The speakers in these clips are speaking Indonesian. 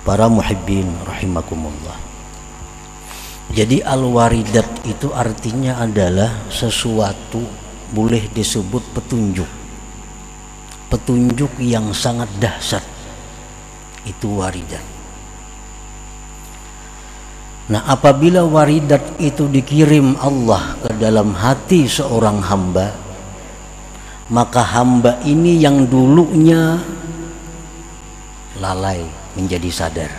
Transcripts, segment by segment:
Para muhibbin rahimakumullah. Jadi al-waridat itu artinya adalah sesuatu, boleh disebut petunjuk. Petunjuk yang sangat dahsyat. Itu waridat. Nah, apabila waridat itu dikirim Allah ke dalam hati seorang hamba, maka hamba ini yang dulunya lalai menjadi sadar,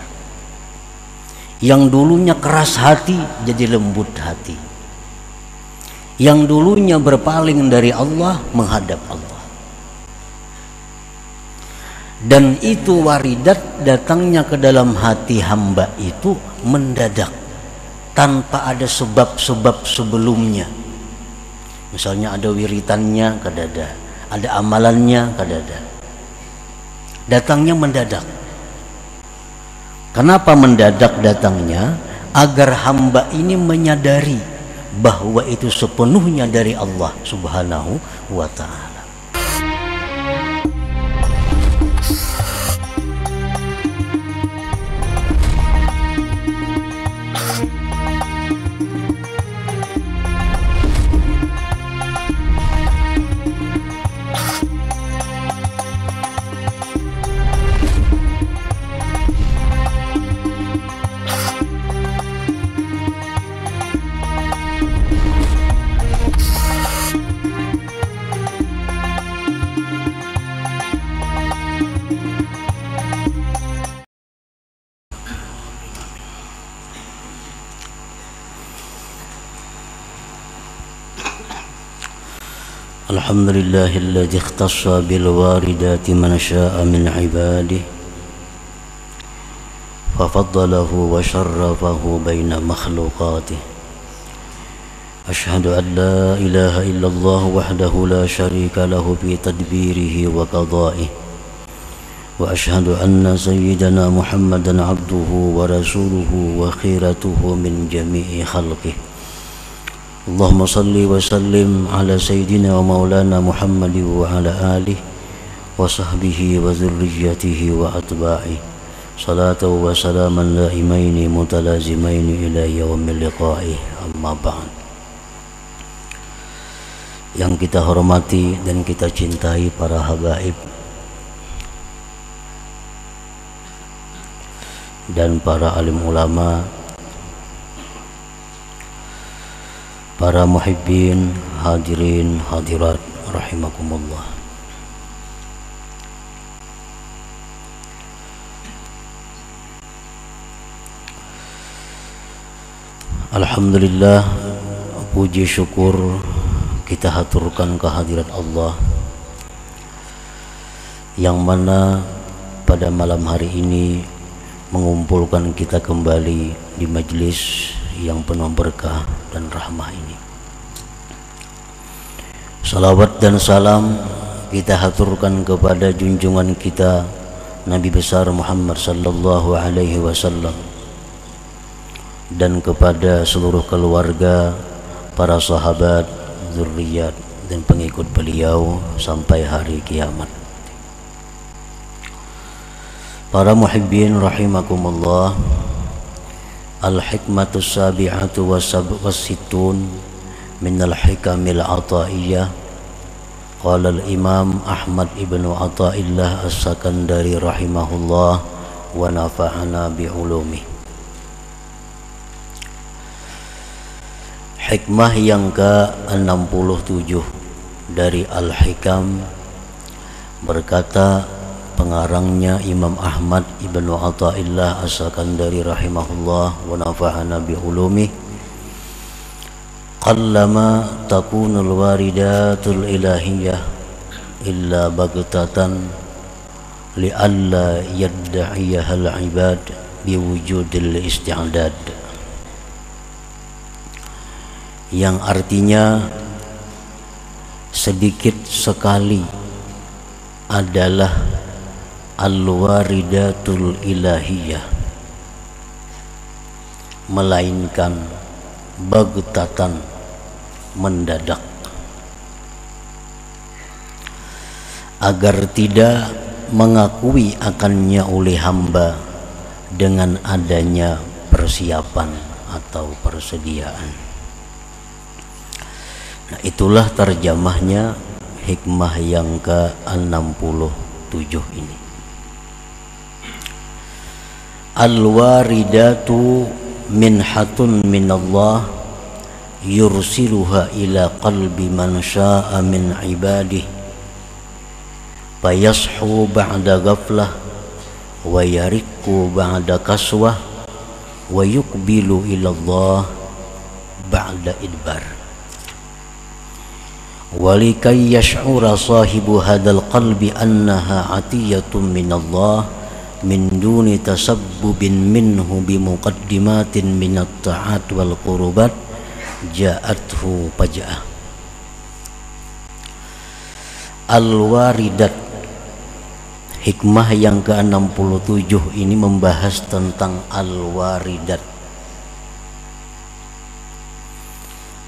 yang dulunya keras hati jadi lembut hati, yang dulunya berpaling dari Allah menghadap Allah. Dan itu waridat datangnya ke dalam hati hamba itu mendadak, tanpa ada sebab-sebab sebelumnya. Misalnya ada wiritannya ke dada, ada amalannya ke dada. Datangnya mendadak. Kenapa mendadak datangnya? Agar hamba ini menyadari bahwa itu sepenuhnya dari Allah Subhanahu wa ta'ala. Alhamdulillahilladzi ikhtassa bil waridati man syaa min ibadihi fa faddalahu wa syarrafahu baina makhluqatihi. Asyhadu an la ilaha illallah wahdahu la syarika lahu fi tadbirihi wa qada'ihi, wa asyhadu anna sayyidana Muhammadan abduhu wa rasuluhu wa khiratuhu min jami'i khalqihi. Allahumma salli wa sallim ala sayyidina wa maulana Muhammad wa ala alihi wa sahbihi wa zurriyatihi wa atba'ihi salatu wa salaman laimaini mutalazimaini ila yaumil liqa'i, amma ba'd. Yang kita hormati dan kita cintai para habaib dan para alim ulama, para muhibbin, hadirin, hadirat rahimakumullah. Alhamdulillah, puji syukur kita haturkan kehadirat Allah yang mana pada malam hari ini mengumpulkan kita kembali di majlis yang penuh berkah dan rahmah ini. Salawat dan salam kita haturkan kepada junjungan kita Nabi besar Muhammad sallallahu alaihi wasallam dan kepada seluruh keluarga, para sahabat, zurriyat dan pengikut beliau sampai hari kiamat. Para muhibbin rahimakumullah, al-hikmatu sabi'atu was-sittun min al-hikamil ataiyah. Qala al-imam Ahmad ibnu Athaillah as-Sakandari rahimahullah wa nafa'ana bi'ulumi. Hikmah yang ke-67 dari Al-Hikam, berkata pengarangnya Imam Ahmad ibnu Athaillah as-Sakandari rahimahullah wa nafa'ana bi'ulumi, qallama takunul waridatul ilahiyah illa baghtatan li'alla yadda'iyahal ibad biwujudil isti'adad, yang artinya sedikit sekali adalah al-waridatul ilahiyah, melainkan baghtatan, mendadak, agar tidak mengakui akannya oleh hamba dengan adanya persiapan atau persediaan. Nah, itulah terjemahnya hikmah yang ke-67 ini. Al-waridatu minhatun minallah yursiluha ila qalbi man syaa min ibadihi fayashu ba'da ghaflah wa yarikku ba'da kaswah wa yuqbilu ila Allah ba'da idbar. Walikai yash'ura sahibu hadal qalbi annaha atiyatun minallah min duni tasabbubin minhu bimuqaddimatin minat ta'at wal qurubat ja'athu faja'ah. Al-waridat, hikmah yang ke-67 ini membahas tentang al-waridat.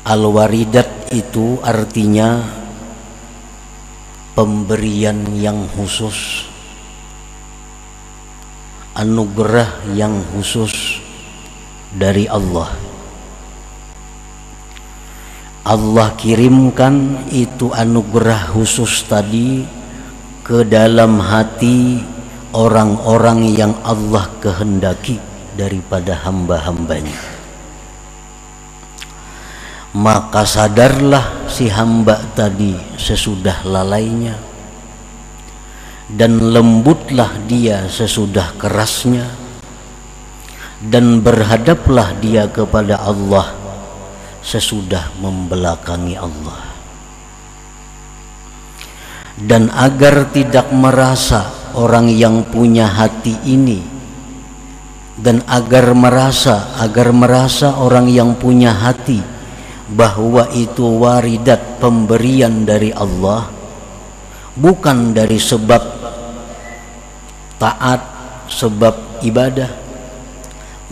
Al-waridat itu artinya pemberian yang khusus, anugerah yang khusus dari Allah. Allah kirimkan itu anugerah khusus tadi ke dalam hati orang-orang yang Allah kehendaki daripada hamba-hambanya. Maka sadarlah si hamba tadi sesudah lalainya, dan lembutlah dia sesudah kerasnya, dan berhadaplah dia kepada Allah sesudah membelakangi Allah. Dan agar tidak merasa orang yang punya hati ini, dan agar merasa orang yang punya hati bahwa itu waridat, pemberian dari Allah, bukan dari sebab taat, sebab ibadah,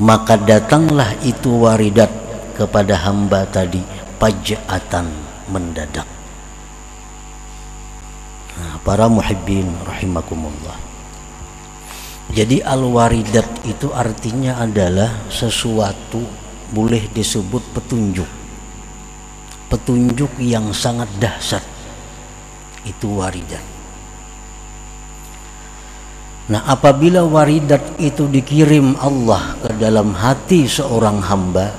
maka datanglah itu waridat kepada hamba tadi faj'atan, mendadak. Nah, para muhibbin rahimakumullah. Jadi al-waridat itu artinya adalah sesuatu, boleh disebut petunjuk. Petunjuk yang sangat dahsyat, itu waridat. Nah, apabila waridat itu dikirim Allah ke dalam hati seorang hamba,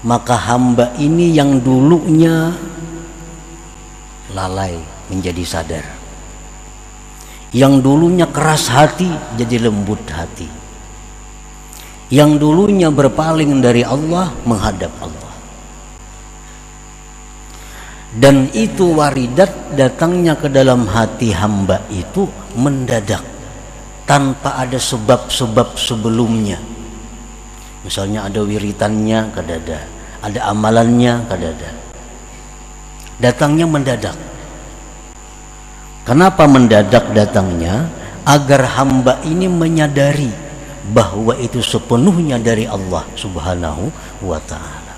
maka hamba ini yang dulunya lalai menjadi sadar, yang dulunya keras hati jadi lembut hati, yang dulunya berpaling dari Allah menghadap Allah. Dan itu waridat datangnya ke dalam hati hamba itu mendadak, tanpa ada sebab-sebab sebelumnya. Misalnya ada wiritannya ke dada, ada amalannya ke dada, datangnya mendadak. Kenapa mendadak datangnya? Agar hamba ini menyadari bahwa itu sepenuhnya dari Allah Subhanahu wa ta'ala.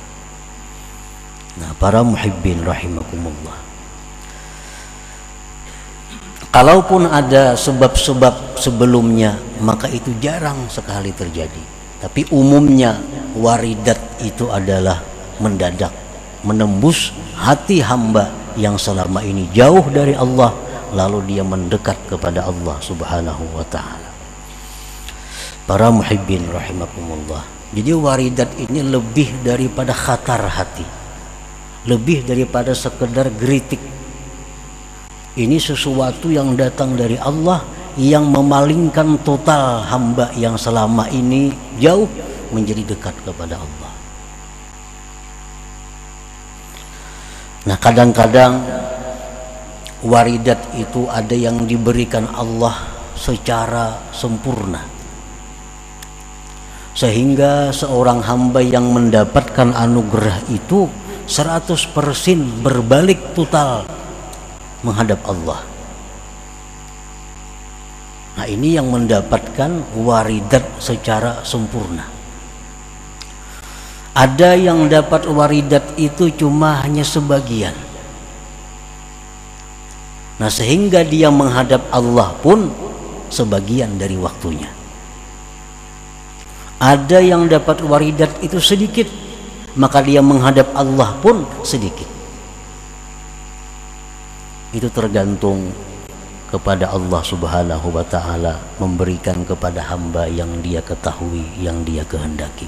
Nah, para muhibbin rahimakumullah, kalaupun ada sebab-sebab sebelumnya, maka itu jarang sekali terjadi. Tapi umumnya waridat itu adalah mendadak, menembus hati hamba yang selama ini jauh dari Allah, lalu dia mendekat kepada Allah Subhanahu wa ta'ala. Para muhibbin rahimakumullah, jadi waridat ini lebih daripada khatar hati, lebih daripada sekedar geritik. Ini sesuatu yang datang dari Allah, yang memalingkan total hamba yang selama ini jauh menjadi dekat kepada Allah. Nah, kadang-kadang waridat itu ada yang diberikan Allah secara sempurna, sehingga seorang hamba yang mendapatkan anugerah itu 100% berbalik total menghadap Allah. Nah, ini yang mendapatkan waridat secara sempurna. Ada yang dapat waridat itu cuma hanya sebagian. Nah, sehingga dia menghadap Allah pun sebagian dari waktunya. Ada yang dapat waridat itu sedikit, maka dia menghadap Allah pun sedikit. Itu tergantung kepada Allah Subhanahu wa ta'ala memberikan kepada hamba yang dia ketahui, yang dia kehendaki.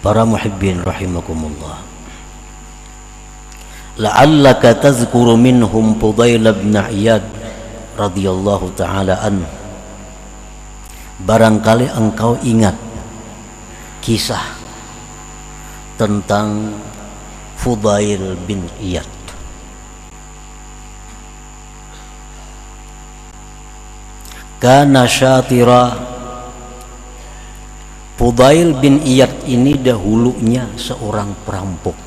Para muhibbin rahimakumullah, la'allaka tazkuru minhum Fudail bin Iyad radhiyallahu ta'ala anhu. Barangkali engkau ingat kisah tentang Fudail bin Iyad. Kana syatira. Fudail bin Iyad ini dahulunya seorang perampok.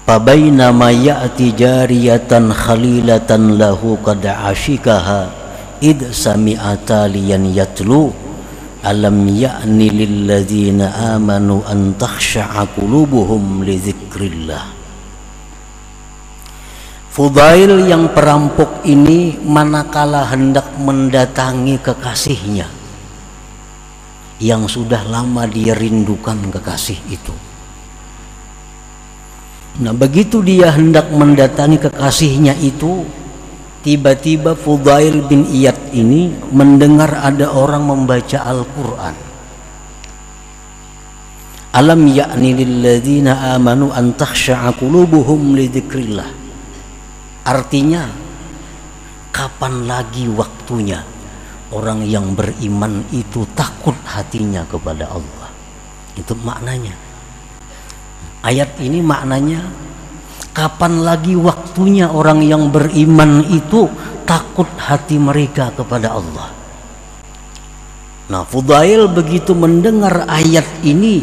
Fabainama ya'ti jariyatan khalilatan lahu qad ashikaha id sami'a taliyan yatlu alam ya'ni lilladzina amanu an takhsha'a qulubuhum li dzikrillah. Fudail yang perampok ini manakala hendak mendatangi kekasihnya yang sudah lama dia rindukan kekasih itu. Nah, begitu dia hendak mendatangi kekasihnya itu, tiba-tiba Fudail bin Iyad ini mendengar ada orang membaca Al-Quran. Alam ya'ni lilladzina amanu an takhsha'a qulubuhum li dzikrillah. Artinya, kapan lagi waktunya orang yang beriman itu takut hatinya kepada Allah. Itu maknanya. Ayat ini maknanya, kapan lagi waktunya orang yang beriman itu takut hati mereka kepada Allah. Nah, Fudail begitu mendengar ayat ini,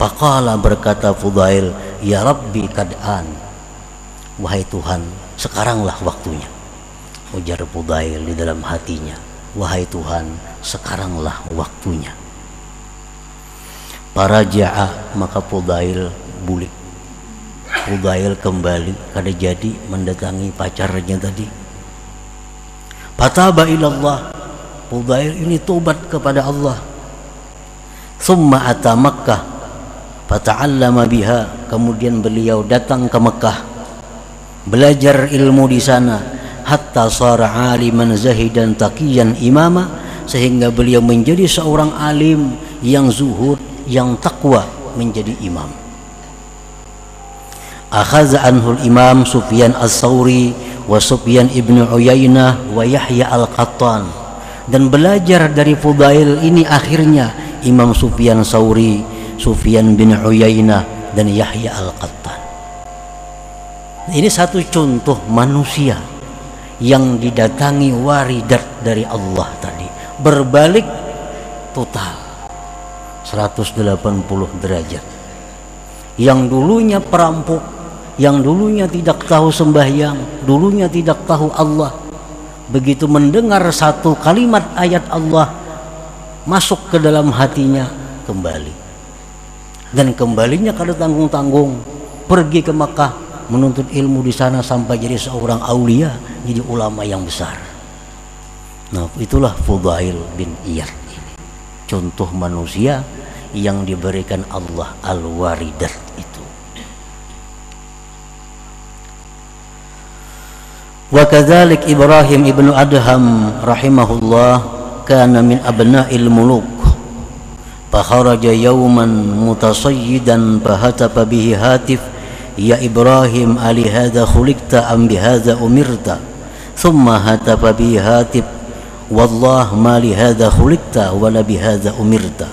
faqala, berkata Fudail, ya Rabbi kad'an, wahai Tuhan, sekaranglah waktunya. Ujar Fudail di dalam hatinya, wahai Tuhan, sekaranglah waktunya. Faraja'a, maka Fudail bulik. Fudail kembali kada jadi mendatangi pacarnya tadi. Fataba ilallah, Fudail ini tobat kepada Allah. Summa ata Makkah fata'allama biha, kemudian beliau datang ke Mekah, belajar ilmu di sana, hatta sara aliman zahidan taqiyan imama, sehingga beliau menjadi seorang alim yang zuhud, yang takwa, menjadi imam. Akhadha anhul imam Sufyan as-Sawri wa Sufyan ibn Uyainah wa Yahya al-Qattan, dan belajar dari Fudail ini akhirnya Imam Sufyan Sawri, Sufyan bin Uyainah, dan Yahya al-Qattan. Ini satu contoh manusia yang didatangi waridat dari Allah tadi, berbalik total 180 derajat. Yang dulunya perampok, yang dulunya tidak tahu sembahyang, dulunya tidak tahu Allah, begitu mendengar satu kalimat ayat Allah masuk ke dalam hatinya, kembali. Dan kembalinya kada tanggung-tanggung, pergi ke Makkah menuntut ilmu di sana sampai jadi seorang aulia, jadi ulama yang besar. Nah, itulah Fudail bin Iyad ini, contoh manusia yang diberikan Allah al-waridat itu. Wa kadzalik Ibrahim ibnu Adham rahimahullah kana min abna'il muluk, fa kharaja yawman mutasayyidan fa hatafa bihi hatif, ya Ibrahim ali hadha khuliqta am bi hadha umirta, thumma hatafa bihi hatif, wallah ma li hadha khuliqta wa la bi hadha umirta.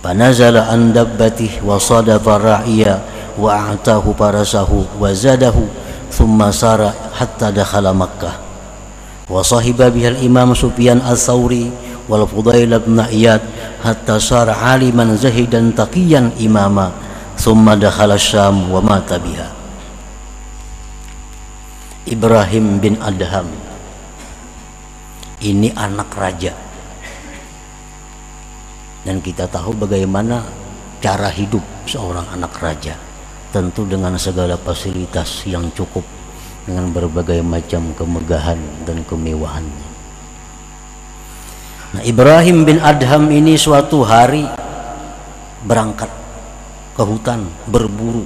Fanazala an dabbatihi wa sadafa ra'iya wa a'tahu farasahu wa zadahu, thumma sara hatta dakhala Makkah wa sahiba biha al-imam Sufyan as-Sawri wal Fudail bin Iyad hatta sara aliman zahidan taqiyan imama, thumma dakhala Syam wa mata biha. Ibrahim bin Adham ini anak raja, dan kita tahu bagaimana cara hidup seorang anak raja, tentu dengan segala fasilitas yang cukup, dengan berbagai macam kemegahan dan kemewahannya. Nah, Ibrahim bin Adham ini suatu hari berangkat ke hutan berburu.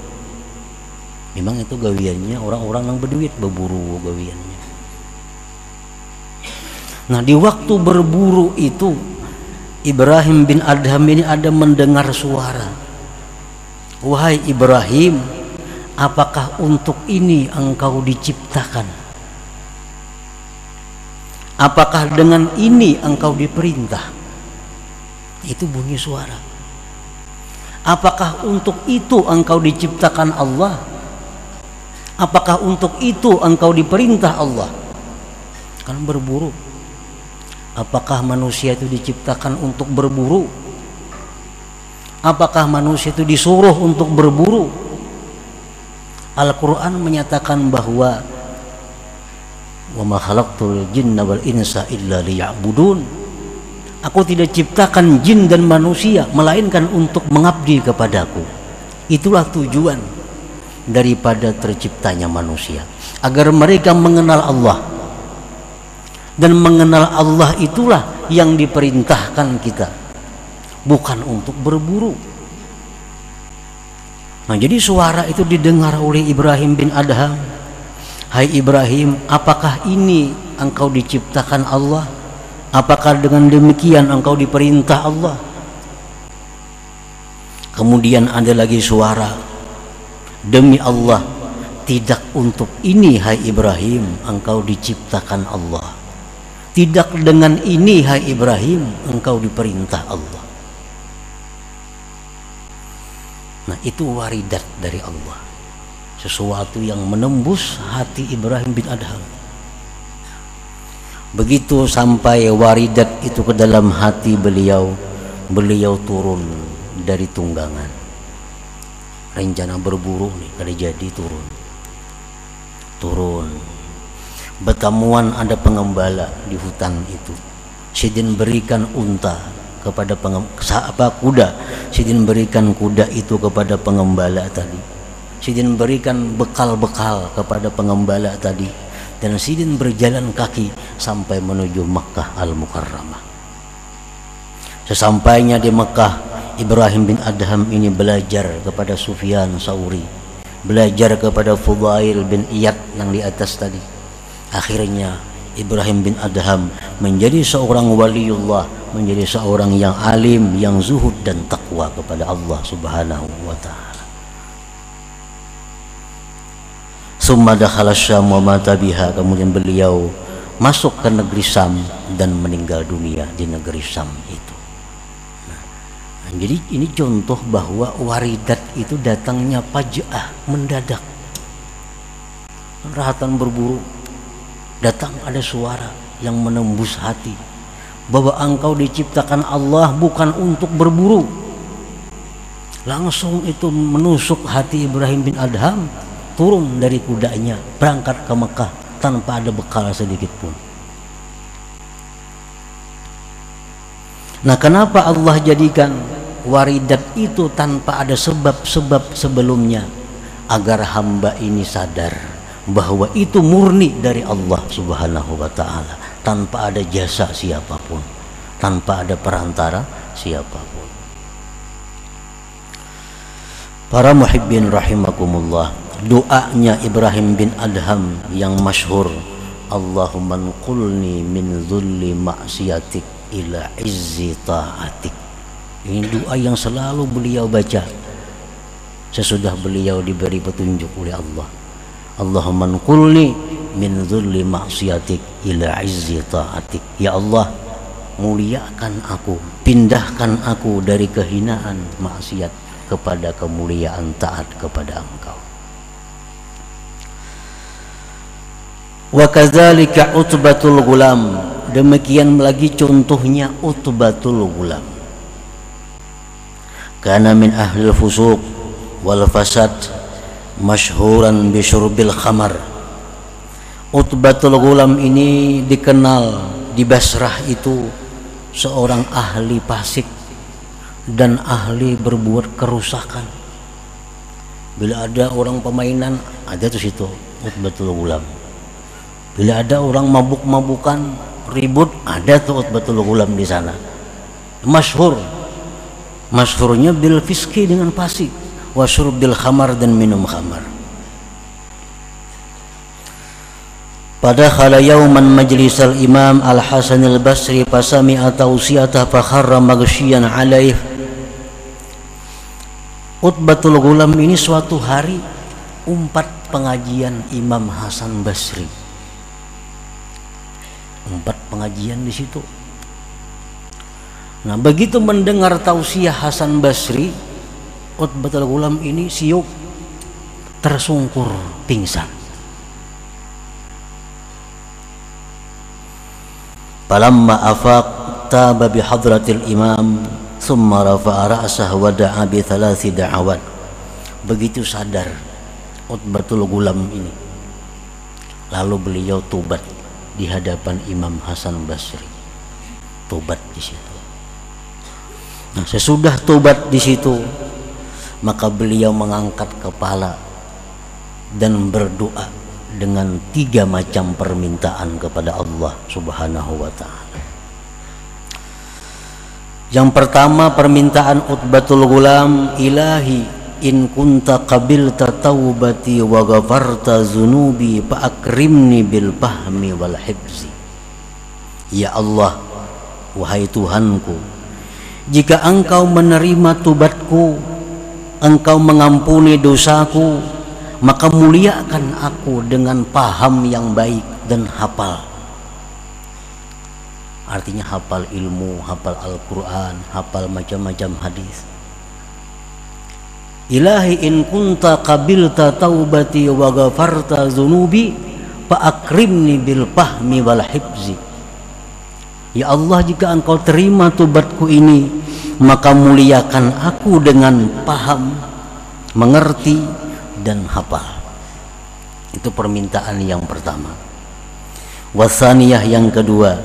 Memang itu gawiannya orang-orang yang berduit, berburu gawiannya. Nah, di waktu berburu itu Ibrahim bin Adham ini ada mendengar suara. Wahai Ibrahim, apakah untuk ini engkau diciptakan? Apakah dengan ini engkau diperintah? Itu bunyi suara. Apakah untuk itu engkau diciptakan Allah? Apakah untuk itu engkau diperintah Allah? Kan berburu. Apakah manusia itu diciptakan untuk berburu? Apakah manusia itu disuruh untuk berburu? Al-Quran menyatakan bahwa wa ma khalaqtul jinna wal insa illa liya'budun. Aku tidak ciptakan jin dan manusia melainkan untuk mengabdi kepadaku. Itulah tujuan daripada terciptanya manusia, agar mereka mengenal Allah. Dan mengenal Allah itulah yang diperintahkan kita, bukan untuk berburu. Nah, jadi suara itu didengar oleh Ibrahim bin Adham. Hai Ibrahim, apakah ini engkau diciptakan Allah? Apakah dengan demikian engkau diperintah Allah? Kemudian ada lagi suara, demi Allah, tidak untuk ini hai Ibrahim engkau diciptakan Allah. Tidak dengan ini hai Ibrahim engkau diperintah Allah. Nah, itu waridat dari Allah, sesuatu yang menembus hati Ibrahim bin Adham. Begitu sampai waridat itu ke dalam hati beliau, beliau turun dari tunggangan. Rencana berburu nih kada jadi, turun. Bertemuan ada pengembala di hutan itu. Sidin berikan unta kepada kuda. Sidin berikan kuda itu kepada pengembala tadi. Sidin berikan bekal-bekal kepada pengembala tadi. Dan Sidin berjalan kaki sampai menuju Makkah Al-Mukarramah. Sesampainya di Makkah, Ibrahim bin Adham ini belajar kepada Sufyan Tsauri, belajar kepada Fudail bin Iyad yang di atas tadi. Akhirnya Ibrahim bin Adham menjadi seorang waliullah, menjadi seorang yang alim, yang zuhud dan takwa kepada Allah Subhanahu wa ta'ala. Summa dakhala Syam wa mata biha, kemudian beliau masuk ke negeri Syam dan meninggal dunia di negeri Syam itu. Nah, jadi ini contoh bahwa waridat itu datangnya faj'ah, mendadak. Rahatan berburu, datang ada suara yang menembus hati bahwa engkau diciptakan Allah bukan untuk berburu. Langsung itu menusuk hati Ibrahim bin Adham, turun dari kudanya, berangkat ke Mekah tanpa ada bekal sedikit pun. Nah, kenapa Allah jadikan waridat itu tanpa ada sebab-sebab sebelumnya? Agar hamba ini sadar bahwa itu murni dari Allah Subhanahu wa ta'ala, tanpa ada jasa siapapun, tanpa ada perantara siapapun. Para muhibbin rahimakumullah, doanya Ibrahim bin Adham yang masyhur, Allahumma nqulni min dhulli ma'siyatik ila izzi ta'atik. Ini doa yang selalu beliau baca sesudah beliau diberi petunjuk oleh Allah. Allahumma nqulni min dhulli ma'siyatik ila izzi ta'atik. Ya Allah, muliakan aku, pindahkan aku dari kehinaan maksiat kepada kemuliaan taat kepada Engkau. Wa kadzalika Utbatul Ghulam, demikian lagi contohnya Utbatul Ghulam. Kana min ahlil fusuq wal fasad masyhuran bisyurbil khamar. Utbatul Ghulam ini dikenal di Basrah itu seorang ahli fasik dan ahli berbuat kerusakan. Bila ada orang permainan, ada tuh situ Utbatul Ghulam. Bila ada orang mabuk-mabukan ribut, ada tuh Utbatul Ghulam di sana. Masyhurnya bil fiski dengan fasik, wa syurbil khamar dan minum khamar. Pada khala yauman majlisal Imam Al-Hasan Al-Basri fasami'a tawsiyatah fa kharra maghsyian alaih. Utbatul Ghulam ini suatu hari umpat pengajian Imam Hasan Basri. Umpat pengajian di situ. Nah, begitu mendengar tausiah Hasan Basri, Utbatul Ghulam ini siup, tersungkur, pingsan. Falamma afaq taba bi hadratil imam thumma rafa'a ra'sahu wa da'a bi thalathi da'awat. Begitu sadar Utbatul Ghulam ini, lalu beliau tobat di hadapan Imam Hasan Basri. Tobat di situ. Nah, sesudah tobat di situ, maka beliau mengangkat kepala dan berdoa dengan 3 macam permintaan kepada Allah Subhanahu wa ta'ala. Yang pertama, permintaan Utbatul Ghulam, ilahi in kunta qabilta taubati wa ghafarta zunubi fa akrimni bil fahmi wal hifzi. Ya Allah, wahai Tuhanku, jika engkau menerima tobatku, engkau mengampuni dosaku, maka muliakan aku dengan paham yang baik dan hafal. Artinya hafal ilmu, hafal Al-Quran, hafal macam-macam hadis. Ilahi in kunta qabilta taubati wa ghafarta zunubi fa akrimni bil fahmi wal hifzi. Ya Allah, jika engkau terima tobatku ini, maka muliakan aku dengan paham, mengerti dan hafal. Itu permintaan yang pertama. Wasaniyah yang kedua,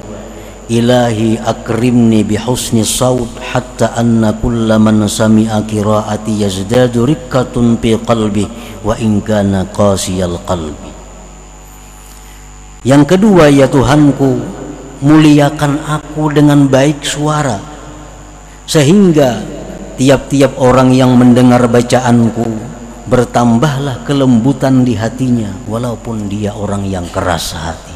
ilahi akrimni bihusni saut hatta anna kulla man sami'a qiraati yazdadu rikkatun fi qalbi wa in kana qasiyal qalbi. Yang kedua, ya Tuhanku, muliakan aku dengan baik suara, sehingga tiap-tiap orang yang mendengar bacaanku bertambahlah kelembutan di hatinya, walaupun dia orang yang keras hati.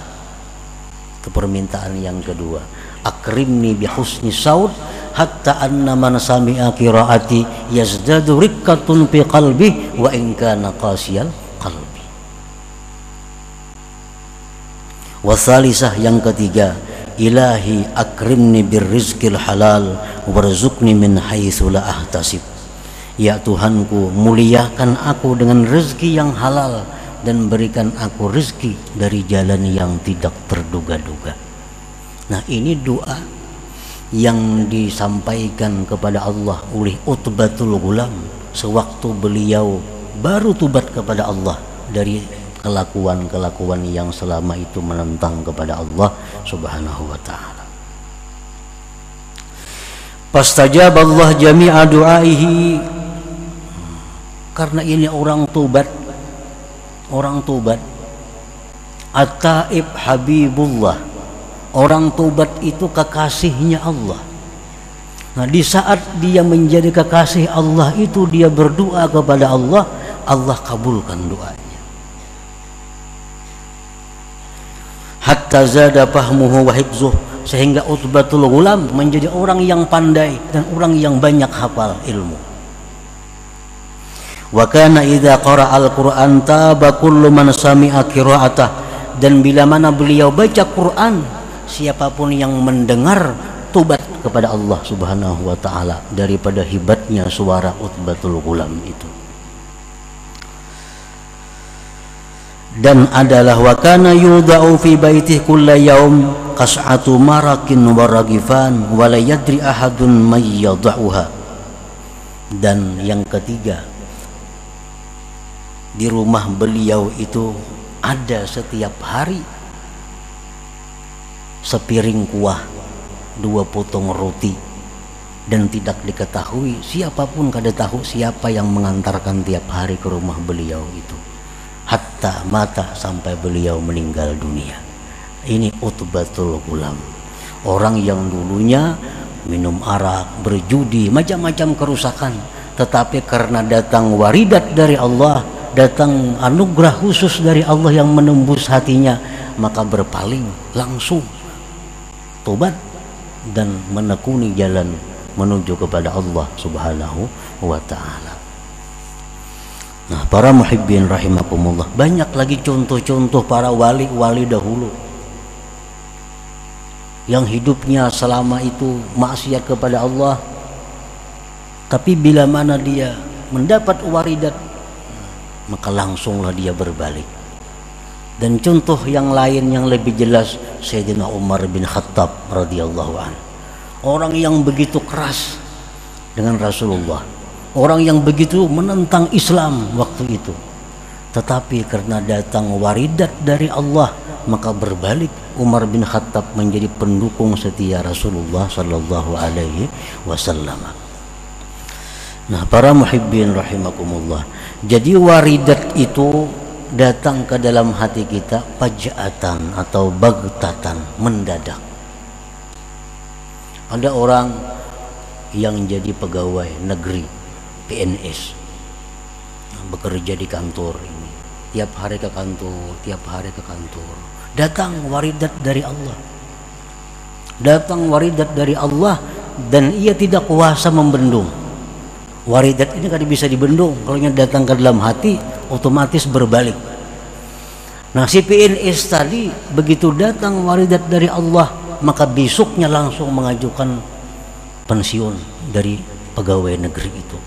Itu permintaan yang kedua. Akrimni bihusni saut hatta anna man sami'a qiraati yazdadu rikkatun fi qalbi wa in kana qasiyal qalbi. Wasalisah yang ketiga, ilahi akrimni birrizqil halal warzuqni min haitsu la ahtasib. Ya Tuhanku, muliakan aku dengan rezeki yang halal dan berikan aku rezeki dari jalan yang tidak terduga-duga. Nah, ini doa yang disampaikan kepada Allah oleh Utbatul Ghulam sewaktu beliau baru tobat kepada Allah dari kelakuan-kelakuan yang selama itu menentang kepada Allah Subhanahu wa ta'ala. Fastajab Allah jami'a du'aihi. Karena ini orang tobat, At-Taib Habibullah, orang tobat itu kekasihnya Allah. Nah, di saat dia menjadi kekasih Allah itu, dia berdoa kepada Allah, Allah kabulkan doanya. Hatta zada fahmuhu wa hifzuh, sehingga Utbatul Ghulam menjadi orang yang pandai dan orang yang banyak hafal ilmu. Wa kana idza qara'a al-Qur'an taba kullu man sami'a qira'atah, dan bila mana beliau baca Quran, siapapun yang mendengar tobat kepada Allah Subhanahu wa ta'ala daripada hebatnya suara Utbatul Ghulam itu. Dan adalah wa kana yudau fi baitihi kulla yaum qas'atu marakin wa ragifan wa la yadri ahadun may yad'uha. Dan yang ketiga, di rumah beliau itu ada setiap hari sepiring kuah, 2 potong roti, dan tidak diketahui, siapapun kada tahu siapa yang mengantarkan tiap hari ke rumah beliau itu. Hatta mata sampai beliau meninggal dunia. Ini Utbatul Ghulam, orang yang dulunya minum arak, berjudi, macam-macam kerusakan, tetapi karena datang waridat dari Allah, datang anugerah khusus dari Allah yang menembus hatinya, maka berpaling langsung tobat dan menekuni jalan menuju kepada Allah Subhanahu wa ta'ala. Nah, para muhibbin rahimakumullah, banyak lagi contoh-contoh para wali-wali dahulu yang hidupnya selama itu maksiat kepada Allah, tapi bila mana dia mendapat waridat, maka langsunglah dia berbalik. Dan contoh yang lain yang lebih jelas, Sayyidina Umar bin Khattab radhiyallahu anhu, orang yang begitu keras dengan Rasulullah, orang yang begitu menentang Islam waktu itu, tetapi karena datang waridat dari Allah, maka berbalik Umar bin Khattab menjadi pendukung setia Rasulullah sallallahu alaihi wasallam. Nah, para muhibbin rahimakumullah, jadi waridat itu datang ke dalam hati kita faja'atan atau baghtatan, mendadak. Ada orang yang jadi pegawai negeri PNS, bekerja di kantor ini, tiap hari ke kantor, datang waridat dari Allah, dan ia tidak kuasa membendung. Waridat ini kan bisa dibendung, kalau datang ke dalam hati otomatis berbalik. Nah, si PNS tadi begitu datang waridat dari Allah, maka besoknya langsung mengajukan pensiun dari pegawai negeri itu.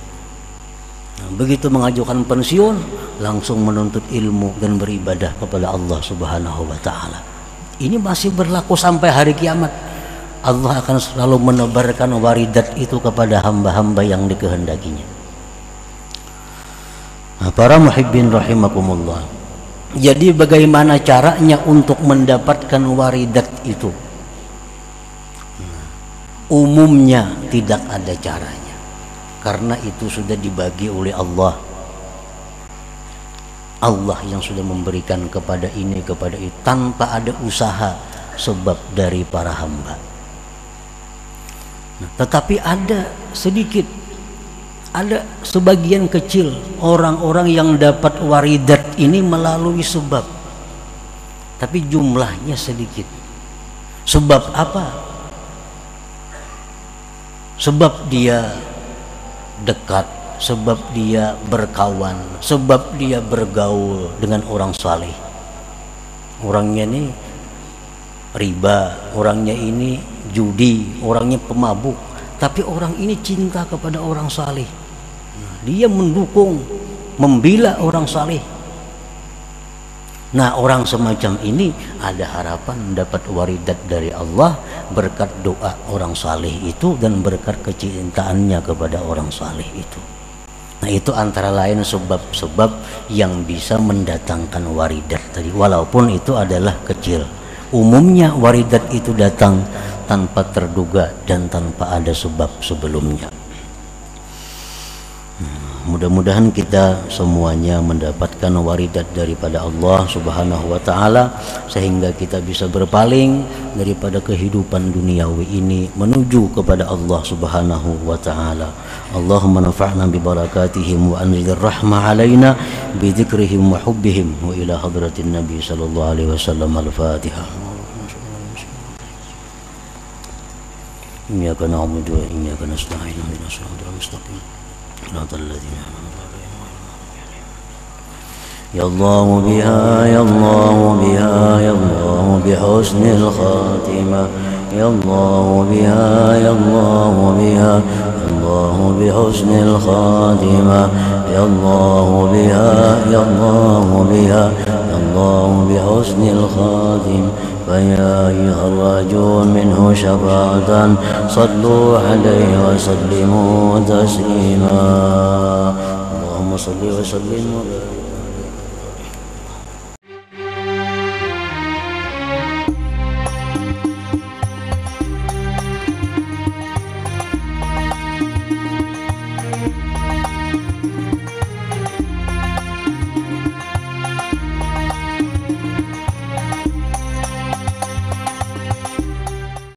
Nah, begitu mengajukan pensiun, langsung menuntut ilmu dan beribadah kepada Allah Subhanahu wa ta'ala. Ini masih berlaku sampai hari kiamat. Allah akan selalu menebarkan waridat itu kepada hamba-hamba yang dikehendakinya. Nah, para muhibbin rahimakumullah, jadi bagaimana caranya untuk mendapatkan waridat itu? Umumnya tidak ada caranya, karena itu sudah dibagi oleh Allah. Allah yang sudah memberikan kepada ini, kepada itu, tanpa ada usaha sebab dari para hamba. Nah, tetapi ada sedikit, ada sebagian kecil orang-orang yang dapat waridat ini melalui sebab, tapi jumlahnya sedikit. Sebab apa? Sebab dia dekat, sebab dia berkawan, sebab dia bergaul dengan orang saleh. Orangnya ini riba, orangnya ini judi, orangnya pemabuk, tapi orang ini cinta kepada orang saleh. Dia mendukung, membela orang saleh. Nah, orang semacam ini ada harapan dapat waridat dari Allah berkat doa orang saleh itu dan berkat kecintaannya kepada orang saleh itu. Nah, itu antara lain sebab-sebab yang bisa mendatangkan waridat tadi, walaupun itu adalah kecil. Umumnya waridat itu datang tanpa terduga dan tanpa ada sebab sebelumnya. Mudah-mudahan kita semuanya mendapatkan waridat daripada Allah Subhanahu wa ta'ala, sehingga kita bisa berpaling daripada kehidupan duniawi ini menuju kepada Allah Subhanahu wa ta'ala. Allahumma nafa'na bi barakatihim wa anzil rahmah alaina bi dzikrihim wa hubbihim wa ila hadratin nabi sallallahu alaihi wasallam. Al-Fatihah. Iyyaka na'budu wa iyyaka nasta'in. Ihdinas siratal mustaqim. صراط الذين أنعمت عليهم. يا الله بها يا الله بها يا الله بحسن الخاتمة، يا الله بها يا الله بها يا الله بحسن الخاتمة، يا الله بها يا الله بها يا الله بحسن الخاتمة. فيا أيها الراجون منه شفاعة صلوا عليه وسلموا تسليما. اللهم صل وسلم وبارك